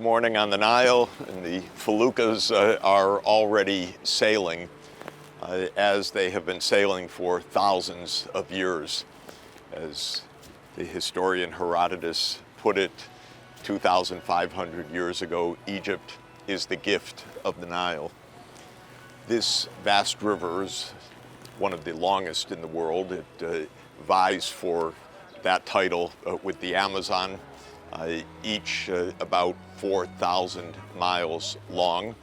morning on the Nile, and the feluccas are already sailing as they have been sailing for thousands of years. As the historian Herodotus put it 2,500 years ago, Egypt is the gift of the Nile. This vast river is one of the longest in the world. It vies for that title with the Amazon, each about 4,000 miles long.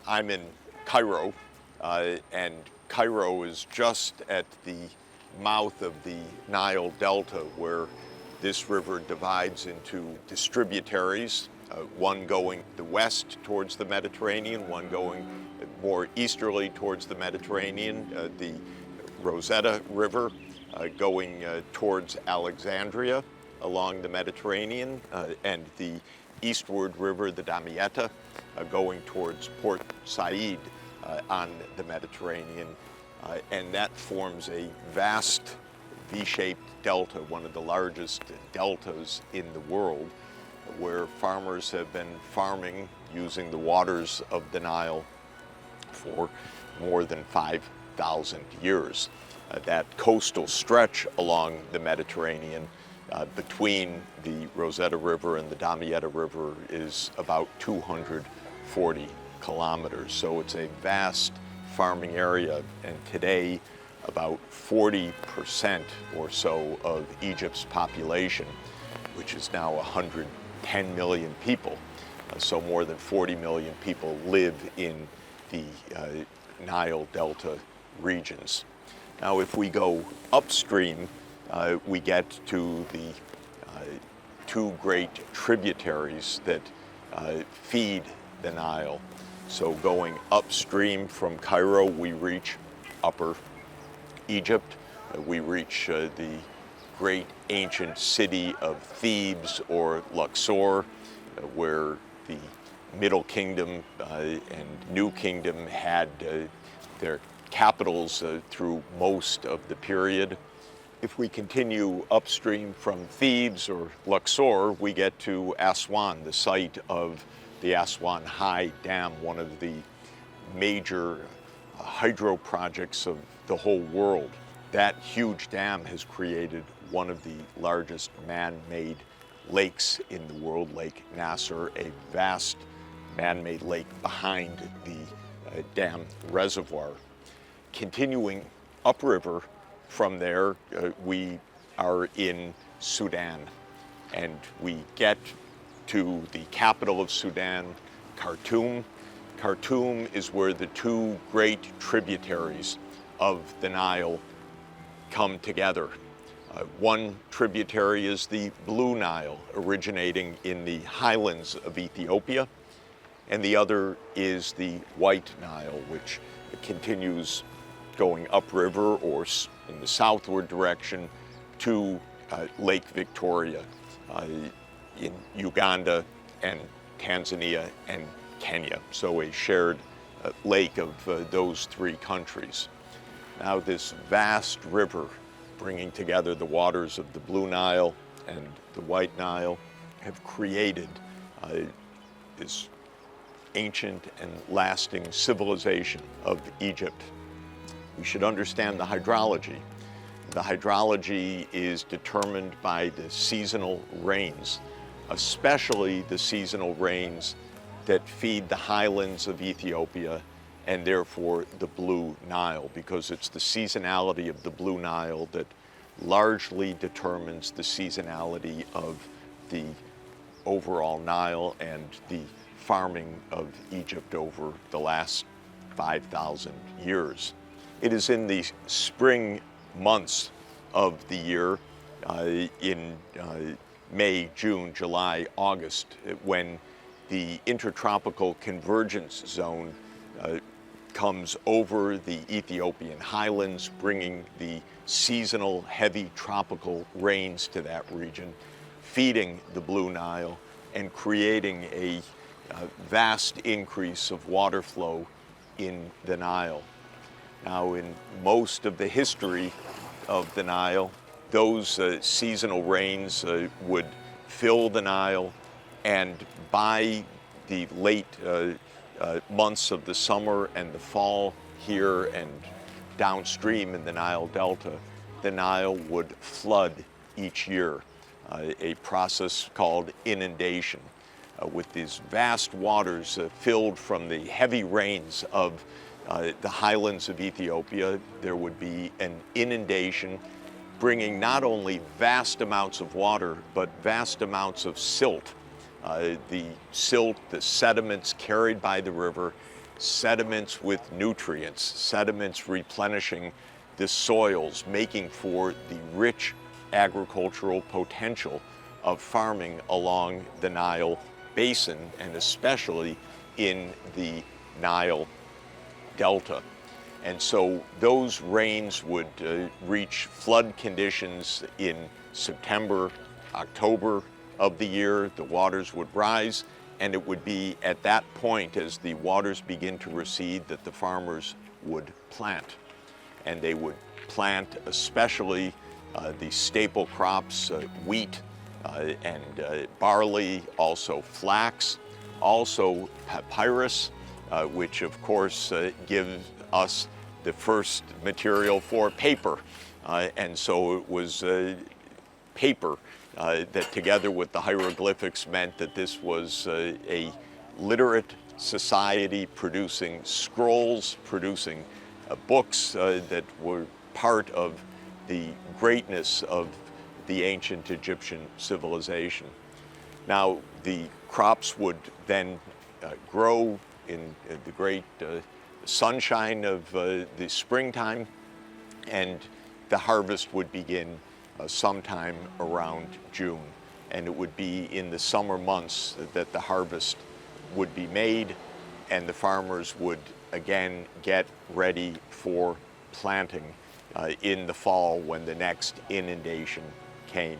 I'm in Cairo, and Cairo is just at the mouth of the Nile Delta, where this river divides into distributaries, one going the west towards the Mediterranean, one going more easterly towards the Mediterranean, the Rosetta River going towards Alexandria along the Mediterranean, and the eastward river, the Damietta, going towards Port Said on the Mediterranean. And that forms a vast V-shaped delta, one of the largest deltas in the world, where farmers have been farming using the waters of the Nile for more than 5,000 years. That coastal stretch along the Mediterranean between the Rosetta River and the Damietta River is about 240 kilometers. So it's a vast farming area, and today about 40% or so of Egypt's population, which is now 110 million people, so more than 40 million people live in the Nile Delta regions. Now, if we go upstream, we get to the two great tributaries that feed the Nile. So going upstream from Cairo, we reach Upper Egypt. We reach the great ancient city of Thebes or Luxor, where the Middle Kingdom and New Kingdom had their capitals through most of the period. If we continue upstream from Thebes or Luxor, we get to Aswan, the site of the Aswan High Dam, one of the major hydro projects of the whole world. That huge dam has created one of the largest man-made lakes in the world, Lake Nasser, a vast man-made lake behind the dam reservoir. Continuing upriver from there, we are in Sudan, and we get to the capital of Sudan, Khartoum. Khartoum is where the two great tributaries of the Nile come together. One tributary is the Blue Nile, originating in the highlands of Ethiopia, and the other is the White Nile, which continues going upriver or in the southward direction to Lake Victoria in Uganda and Tanzania and Kenya. So a shared lake of those three countries. Now this vast river, bringing together the waters of the Blue Nile and the White Nile, have created this ancient and lasting civilization of Egypt. We should understand the hydrology. The hydrology is determined by the seasonal rains, especially the seasonal rains that feed the highlands of Ethiopia and therefore the Blue Nile, because it's the seasonality of the Blue Nile that largely determines the seasonality of the overall Nile and the farming of Egypt over the last 5,000 years. It is in the spring months of the year, in May, June, July, August, when the intertropical convergence zone comes over the Ethiopian highlands, bringing the seasonal heavy tropical rains to that region, feeding the Blue Nile and creating a vast increase of water flow in the Nile. Now, in most of the history of the Nile, those seasonal rains would fill the Nile, and by the late months of the summer and the fall here and downstream in the Nile Delta, the Nile would flood each year, a process called inundation. With these vast waters filled from the heavy rains of the highlands of Ethiopia, there would be an inundation bringing not only vast amounts of water, but vast amounts of silt. The silt, the sediments carried by the river, sediments with nutrients, sediments replenishing the soils, making for the rich agricultural potential of farming along the Nile basin, and especially in the Nile Delta. And so those rains would reach flood conditions in September, October of the year. The waters would rise, and it would be at that point, as the waters begin to recede, that the farmers would plant. And they would plant especially the staple crops, wheat and barley, also flax, also papyrus, which of course gives us the first material for paper. And so it was paper that, together with the hieroglyphics, meant that this was a literate society producing scrolls, producing books that were part of the greatness of the ancient Egyptian civilization. Now, the crops would then grow in the great sunshine of the springtime, and the harvest would begin sometime around June. And it would be in the summer months that the harvest would be made, and the farmers would again get ready for planting in the fall when the next inundation came.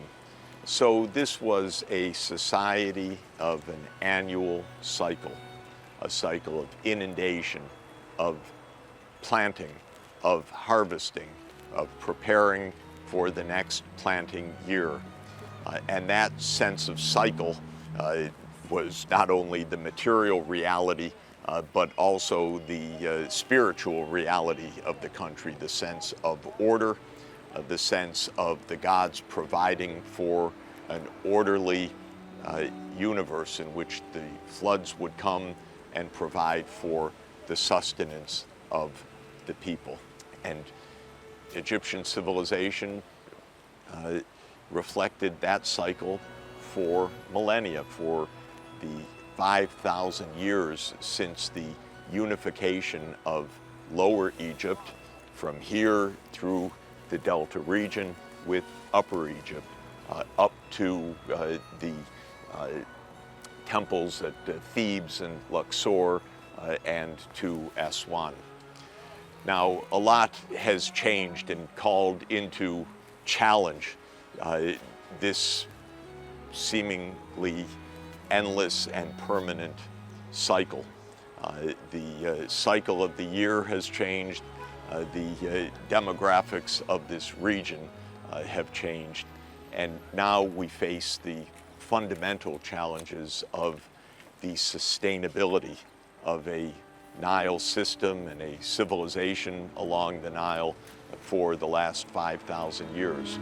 So this was a society of an annual cycle, a cycle of inundation, of planting, of harvesting, of preparing for the next planting year. And that sense of cycle was not only the material reality, but also the spiritual reality of the country, the sense of order, the sense of the gods providing for an orderly universe in which the floods would come and provide for the sustenance of the people. And Egyptian civilization reflected that cycle for millennia, for the 5,000 years since the unification of Lower Egypt, from here through the Delta region with Upper Egypt, up to the temples at Thebes and Luxor, and to Aswan. Now, a lot has changed and called into challenge this seemingly endless and permanent cycle. The cycle of the year has changed. The demographics of this region have changed. And now we face the fundamental challenges of the sustainability of a Nile system and a civilization along the Nile for the last 5,000 years.